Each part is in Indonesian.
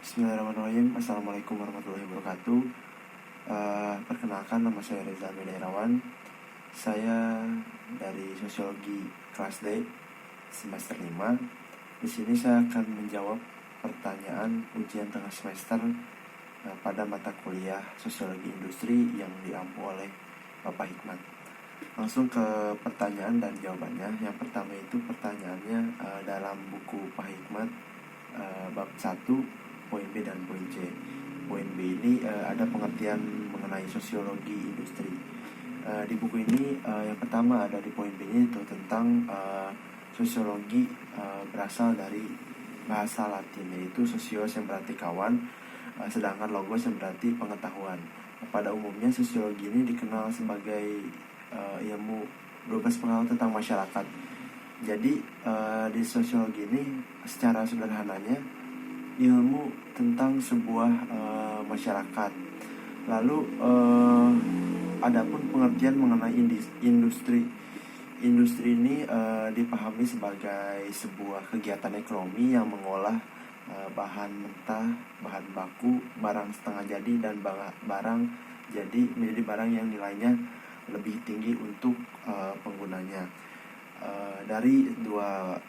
Bismillahirrahmanirrahim. Assalamualaikum warahmatullahi wabarakatuh. Perkenalkan, nama saya Reza Medairawan. Saya dari Sosiologi kelas D semester 5. Di sini saya akan menjawab pertanyaan ujian tengah semester pada mata kuliah Sosiologi Industri yang diampu oleh Bapak Hikmat. Langsung ke pertanyaan dan jawabannya. Yang pertama itu pertanyaannya dalam buku Pak Hikmat bab 1 poin B dan poin C. Poin B ini ada pengertian mengenai sosiologi industri. Di buku ini yang pertama ada di poin B-nya itu tentang sosiologi berasal dari bahasa Latin, yaitu sosios yang berarti kawan, sedangkan logos yang berarti pengetahuan. Pada umumnya sosiologi ini dikenal sebagai ilmu berbahasa pengetahuan tentang masyarakat. Jadi di sosiologi ini secara sederhananya ilmu tentang sebuah masyarakat. Lalu adapun pengertian mengenai industri. Industri ini dipahami sebagai sebuah kegiatan ekonomi yang mengolah bahan mentah, bahan baku, barang setengah jadi dan barang jadi menjadi barang yang nilainya lebih tinggi untuk penggunanya. Dari dua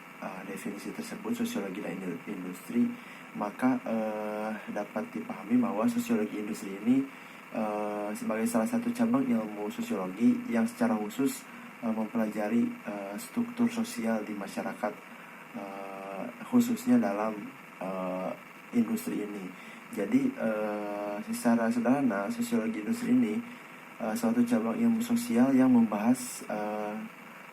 definisi tersebut, sosiologi dan industri, maka dapat dipahami bahwa sosiologi industri ini sebagai salah satu cabang ilmu sosiologi yang secara khusus mempelajari struktur sosial di masyarakat, khususnya dalam industri ini. Jadi secara sederhana sosiologi industri ini suatu cabang ilmu sosial yang membahas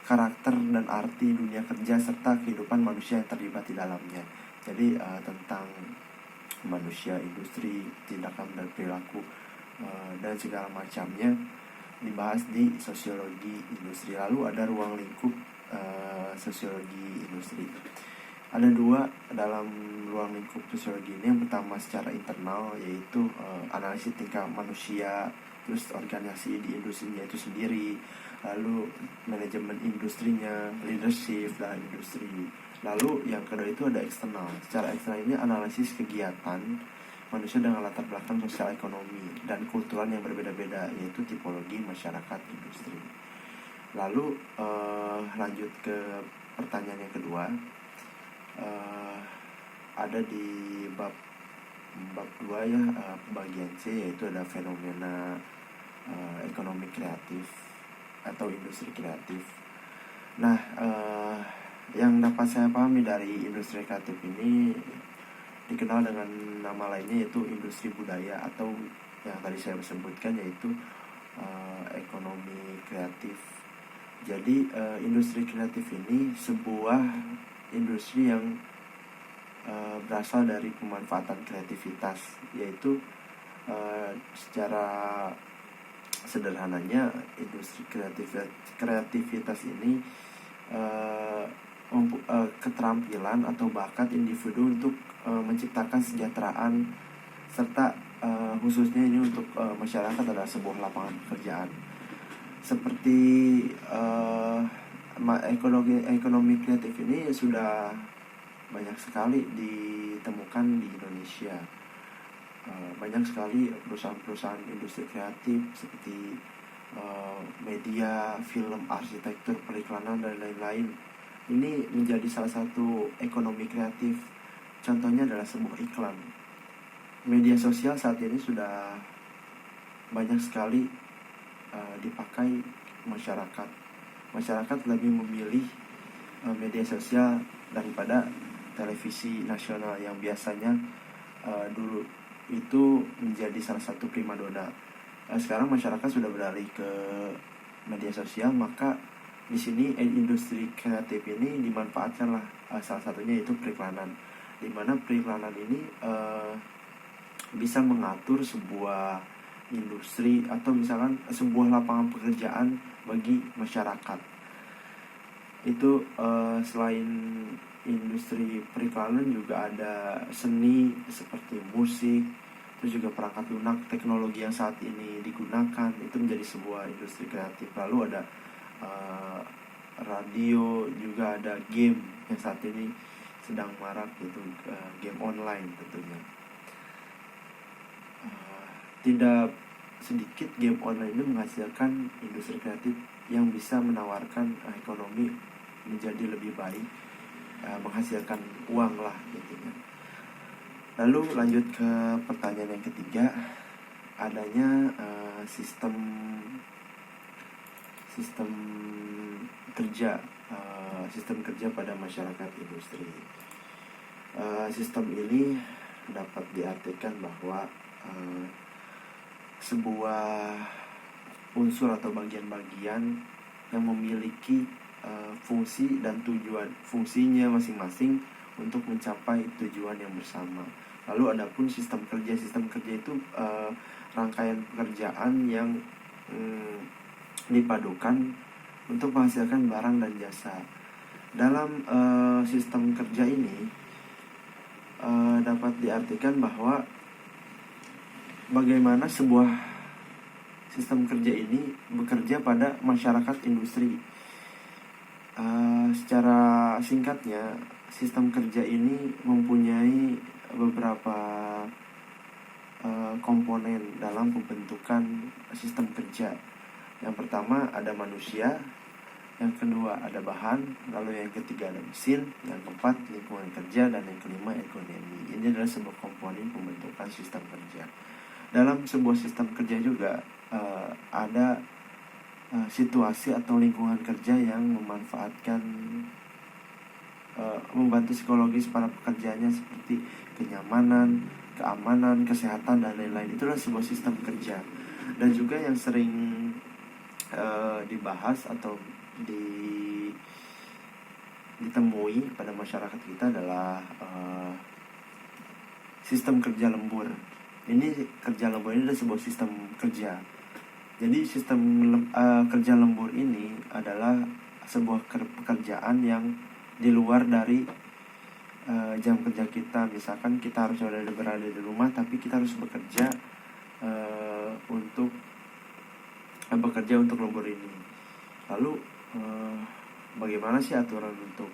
karakter dan arti dunia kerja serta kehidupan manusia yang terlibat di dalamnya. Jadi tentang manusia, industri, tindakan dan perilaku dan segala macamnya dibahas di sosiologi industri. Lalu ada ruang lingkup sosiologi industri. Ada dua dalam ruang lingkup sosiologi ini. Yang pertama secara internal, yaitu analisis tingkah manusia, terus organisasi di industrinya itu sendiri, lalu manajemen industrinya, leadership dalam industri. Lalu yang kedua itu ada eksternal. Secara eksternal ini analisis kegiatan manusia dengan latar belakang sosial, ekonomi, dan kultural yang berbeda-beda, yaitu tipologi masyarakat industri. Lalu lanjut ke pertanyaan yang kedua. Ada di bab 2 ya, bagian C, yaitu ada fenomena ekonomi kreatif atau industri kreatif. Nah, yang dapat saya pahami dari industri kreatif ini dikenal dengan nama lainnya, yaitu industri budaya, atau yang tadi saya sebutkan yaitu ekonomi kreatif. Jadi industri kreatif ini sebuah industri yang berasal dari pemanfaatan kreativitas, yaitu secara sederhananya industri kreativitas ini keterampilan atau bakat individu untuk menciptakan kesejahteraan serta khususnya ini untuk masyarakat adalah sebuah lapangan pekerjaan. Seperti ekonomi kreatif ini sudah banyak sekali ditemukan di Indonesia. Banyak sekali perusahaan-perusahaan industri kreatif seperti media, film, arsitektur, periklanan, dan lain-lain. Ini menjadi salah satu ekonomi kreatif. Contohnya adalah sebuah iklan. Media sosial saat ini sudah banyak sekali dipakai masyarakat. Masyarakat lebih memilih media sosial daripada televisi nasional yang biasanya dulu itu menjadi salah satu primadona. Sekarang masyarakat sudah beralih ke media sosial, maka di sini industri kreatif ini dimanfaatkanlah salah satunya itu periklanan, di mana periklanan ini bisa mengatur sebuah industri atau misalkan sebuah lapangan pekerjaan bagi masyarakat. Itu selain industri periklanan juga ada seni seperti musik, terus juga perangkat lunak, teknologi yang saat ini digunakan itu menjadi sebuah industri kreatif. Lalu ada radio, juga ada game yang saat ini sedang marak, yaitu game online tentunya. tidak sedikit game online ini menghasilkan industri kreatif yang bisa menawarkan ekonomi menjadi lebih baik, menghasilkan uang lah intinya. Lalu lanjut ke pertanyaan yang ketiga, adanya sistem kerja pada masyarakat industri. Sistem ini dapat diartikan bahwa sebuah unsur atau bagian-bagian yang memiliki fungsi dan tujuan fungsinya masing-masing untuk mencapai tujuan yang bersama. Lalu adapun sistem kerja itu rangkaian pekerjaan yang dipadukan untuk menghasilkan barang dan jasa. Dalam sistem kerja ini dapat diartikan bahwa bagaimana sebuah sistem kerja ini bekerja pada masyarakat industri. Secara singkatnya, sistem kerja ini mempunyai beberapa komponen dalam pembentukan sistem kerja. Yang pertama ada manusia, yang kedua ada bahan, lalu yang ketiga ada mesin, yang keempat lingkungan kerja, dan yang kelima ekonomi. Ini adalah sebuah komponen pembentukan sistem kerja. Dalam sebuah sistem kerja juga ada situasi atau lingkungan kerja yang memanfaatkan membantu psikologis para pekerjanya seperti kenyamanan, keamanan, kesehatan, dan lain-lain. Itulah sebuah sistem kerja. Dan juga yang sering dibahas atau ditemui pada masyarakat kita adalah sistem kerja lembur. Kerja lembur ini adalah sebuah sistem kerja. Jadi sistem kerja lembur ini adalah sebuah pekerjaan yang di luar dari jam kerja kita. Misalkan kita harus berada di rumah, tapi kita harus bekerja untuk lembur ini. Lalu bagaimana sih aturan untuk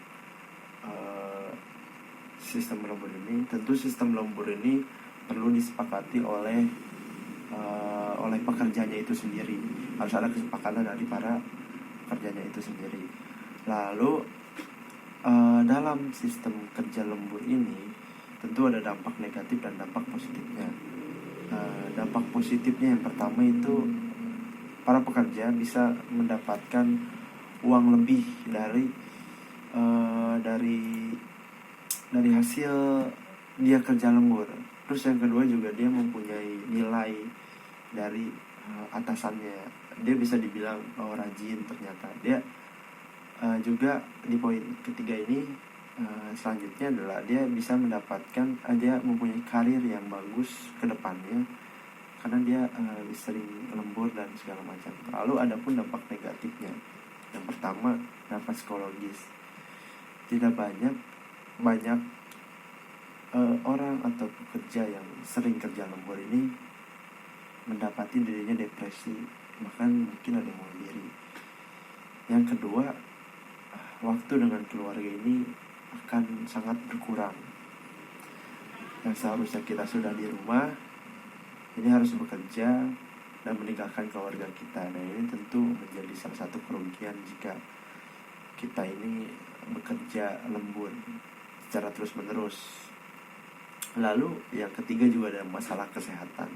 sistem lembur ini? Tentu sistem lembur ini perlu disepakati oleh pekerjanya itu sendiri. Harus ada kesepakatan dari para pekerjanya itu sendiri. Lalu dalam sistem kerja lembur ini tentu ada dampak negatif dan dampak positifnya. Dampak positifnya yang pertama itu para pekerja bisa mendapatkan uang lebih dari hasil dia kerja lembur. Terus yang kedua juga dia mempunyai nilai dari atasannya. Dia bisa dibilang rajin ternyata. Dia juga di poin ketiga ini selanjutnya adalah dia bisa mendapatkan, dia mempunyai karir yang bagus ke depannya karena dia sering lembur dan segala macam. Lalu ada pun dampak negatifnya. Yang pertama, dampak psikologis. Tidak banyak orang atau pekerja yang sering kerja lembur ini mendapati dirinya depresi, bahkan mungkin ada yang bunuh diri. Yang kedua, waktu dengan keluarga ini akan sangat berkurang. Yang seharusnya kita sudah di rumah, ini harus bekerja dan meninggalkan keluarga kita. Nah, ini tentu menjadi salah satu kerugian jika kita ini bekerja lembur secara terus-menerus. Lalu yang ketiga juga ada masalah kesehatan.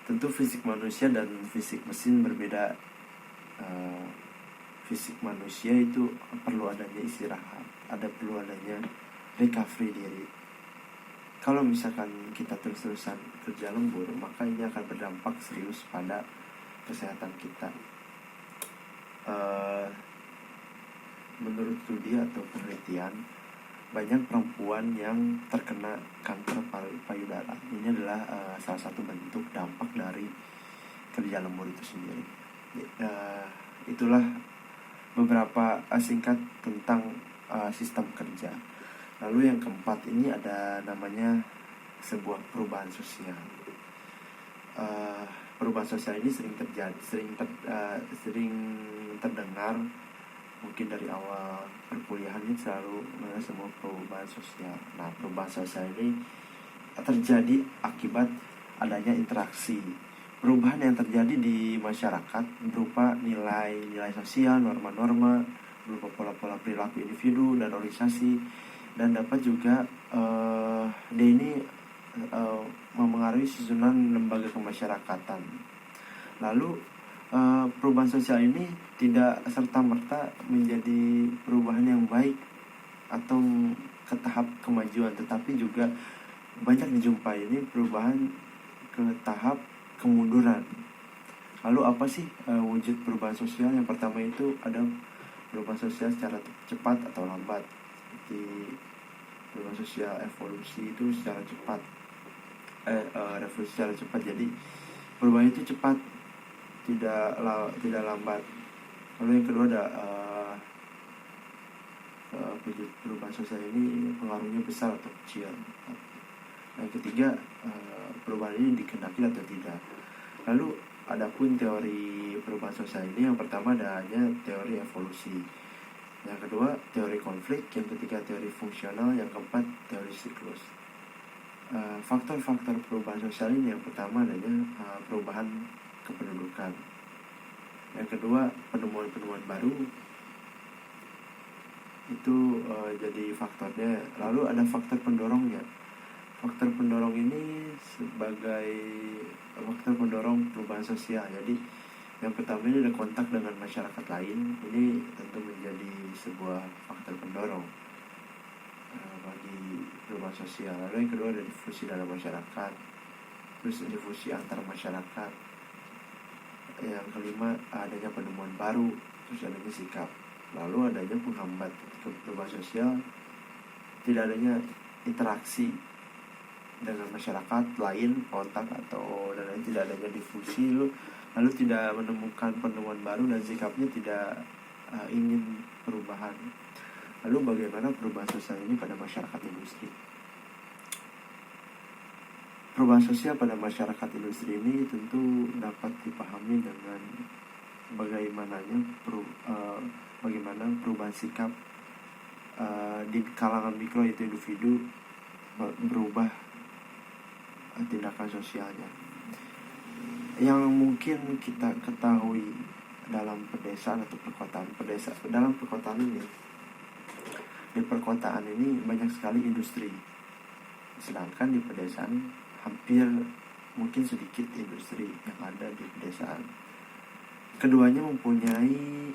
Tentu fisik manusia dan fisik mesin berbeda. Fisik manusia itu perlu adanya istirahat, perlu adanya recovery diri. Kalau misalkan kita terus-terusan kerja lembur, maka ini akan berdampak serius pada kesehatan kita. Menurut studi atau penelitian, banyak perempuan yang terkena kanker payudara. Ini adalah salah satu bentuk dampak dari kerja lembur itu sendiri. Itulah beberapa singkat tentang sistem kerja. Lalu yang keempat ini ada namanya sebuah perubahan sosial. Perubahan sosial ini sering terdengar mungkin dari awal perkuliahan ini selalu mengenai sebuah perubahan sosial. Nah, perubahan sosial ini terjadi akibat adanya interaksi. Perubahan yang terjadi di masyarakat berupa nilai-nilai sosial, norma-norma, berupa pola-pola perilaku individu dan organisasi, dan dapat juga dia ini memengaruhi susunan lembaga kemasyarakatan. Lalu perubahan sosial ini tidak serta-merta menjadi perubahan yang baik atau ke tahap kemajuan, tetapi juga banyak dijumpai ini perubahan ke tahap kemunduran. Lalu apa sih wujud perubahan sosial? Yang pertama itu ada perubahan sosial secara cepat atau lambat. Seperti perubahan sosial evolusi itu secara cepat, revolusi secara cepat. Jadi perubahan itu cepat, tidak lambat. Lalu yang kedua ada wujud perubahan sosial ini pengaruhnya besar atau kecil. Yang ketiga, perubahan ini dikehendaki atau tidak. Lalu adapun teori perubahan sosial ini, yang pertama adanya teori evolusi, yang kedua teori konflik, yang ketiga teori fungsional, yang keempat teori siklus. Faktor-faktor perubahan sosial ini, yang pertama adanya perubahan kependudukan, yang kedua penemuan-penemuan baru itu jadi faktornya. Lalu ada faktor pendorongnya. Faktor pendorong ini sebagai faktor pendorong perubahan sosial. Jadi yang pertama ini ada kontak dengan masyarakat lain, ini tentu menjadi sebuah faktor pendorong bagi perubahan sosial. Lalu yang kedua ada difusi dalam masyarakat, terus difusi antar masyarakat. Yang kelima adanya penemuan baru, terus adanya sikap. Lalu adanya penghambat perubahan sosial, tidak adanya interaksi dengan masyarakat lain, kontak atau dan lain, tidak adanya difusi, lalu tidak menemukan penemuan baru dan sikapnya tidak ingin perubahan. Lalu bagaimana perubahan sosial ini pada masyarakat industri? Perubahan sosial pada masyarakat industri ini tentu dapat dipahami dengan bagaimana perubahan sikap di kalangan mikro, yaitu individu, berubah tindakan sosialnya. Yang mungkin kita ketahui dalam pedesaan atau perkotaan, dalam perkotaan ini, di perkotaan ini banyak sekali industri, sedangkan di pedesaan hampir mungkin sedikit industri yang ada di pedesaan. Keduanya mempunyai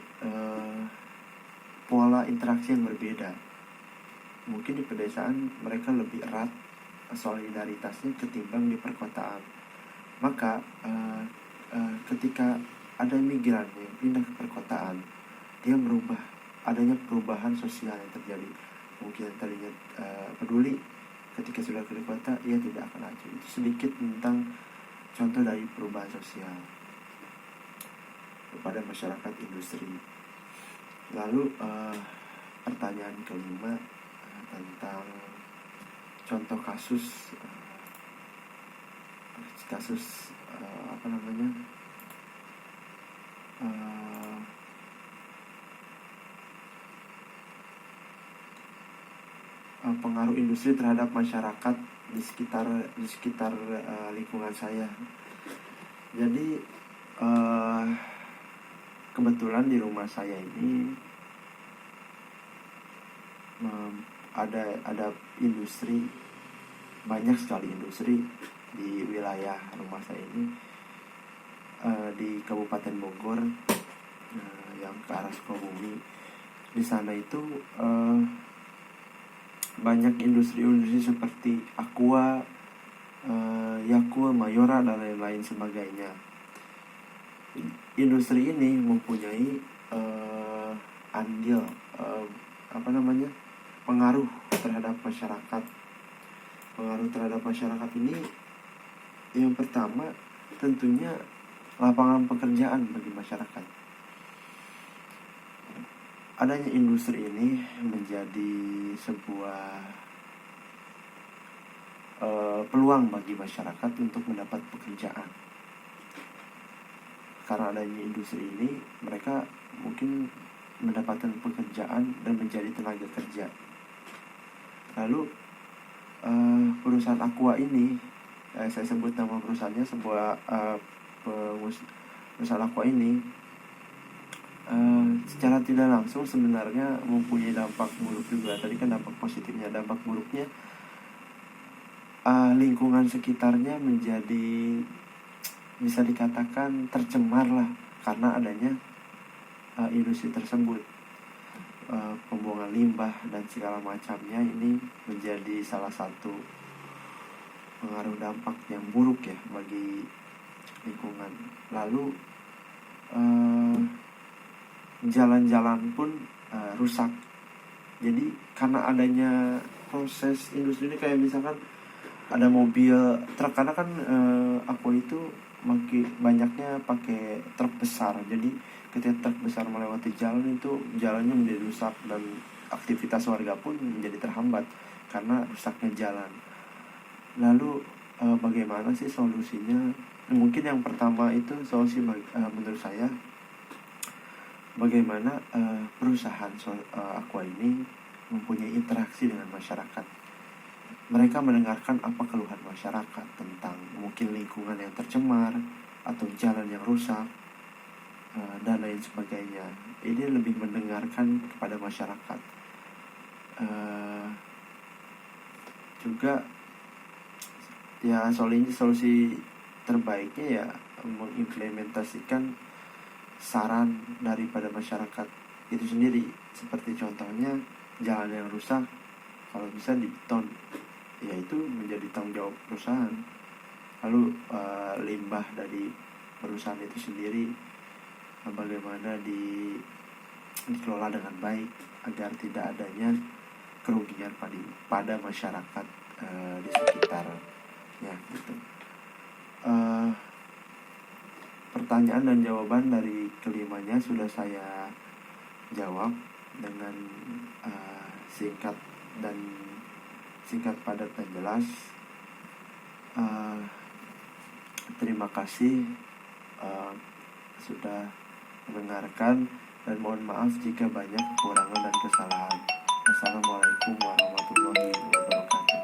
pola interaksi yang berbeda. Mungkin di pedesaan mereka lebih erat solidaritasnya ketimbang di perkotaan. Maka ketika ada migran yang pindah ke perkotaan, dia merubah, adanya perubahan sosial yang terjadi. Mungkin tadinya peduli, ketika sudah ke kota ia tidak akan laju. Itu sedikit tentang contoh dari perubahan sosial kepada masyarakat industri. Lalu pertanyaan kelima tentang contoh kasus pengaruh industri terhadap masyarakat di sekitar lingkungan saya. Jadi kebetulan di rumah saya ini ada industri, banyak sekali industri di wilayah rumah saya ini, di Kabupaten Bogor, yang ke arah Sukabumi. Di sana itu banyak industri seperti Aqua, Yakul, Mayora dan lain-lain sebagainya. Industri ini mempunyai andil pengaruh terhadap masyarakat. Pengaruh terhadap masyarakat ini yang pertama tentunya lapangan pekerjaan bagi masyarakat. Adanya industri ini menjadi sebuah peluang bagi masyarakat untuk mendapat pekerjaan. Karena adanya industri ini, mereka mungkin mendapatkan pekerjaan dan menjadi tenaga kerja. Lalu perusahaan Aqua ini saya sebut nama perusahaannya, sebuah perusahaan aqua ini secara tidak langsung sebenarnya mempunyai dampak buruk juga. Tadi kan dampak positifnya, dampak buruknya lingkungan sekitarnya menjadi bisa dikatakan tercemar lah karena adanya industri tersebut. Pembuangan limbah dan segala macamnya ini menjadi salah satu pengaruh dampak yang buruk ya bagi lingkungan. Lalu jalan-jalan pun rusak. Jadi karena adanya proses industri ini, kayak misalkan ada mobil truk, karena kan aku itu makin banyaknya pakai truk besar. Jadi ketika truk besar melewati jalan itu, jalannya menjadi rusak dan aktivitas warga pun menjadi terhambat karena rusaknya jalan. Lalu bagaimana sih solusinya? Mungkin yang pertama itu solusi menurut saya, bagaimana perusahaan aqua ini mempunyai interaksi dengan masyarakat. Mereka mendengarkan apa keluhan masyarakat tentang mungkin lingkungan yang tercemar atau jalan yang rusak dan lain sebagainya. Ini lebih mendengarkan kepada masyarakat. Juga ya solusi terbaiknya ya mengimplementasikan saran daripada masyarakat itu sendiri. Seperti contohnya jalan yang rusak kalau bisa dibeton, ya itu menjadi tanggung jawab perusahaan. Lalu limbah dari perusahaan itu sendiri bagaimana dikelola dengan baik agar tidak adanya kerugian pada masyarakat di sekitar ya gitu. Pertanyaan dan jawaban dari kelimanya sudah saya jawab dengan singkat padat dan jelas. Terima kasih sudah mendengarkan, dan mohon maaf jika banyak kekurangan dan kesalahan. Assalamualaikum warahmatullahi wabarakatuh.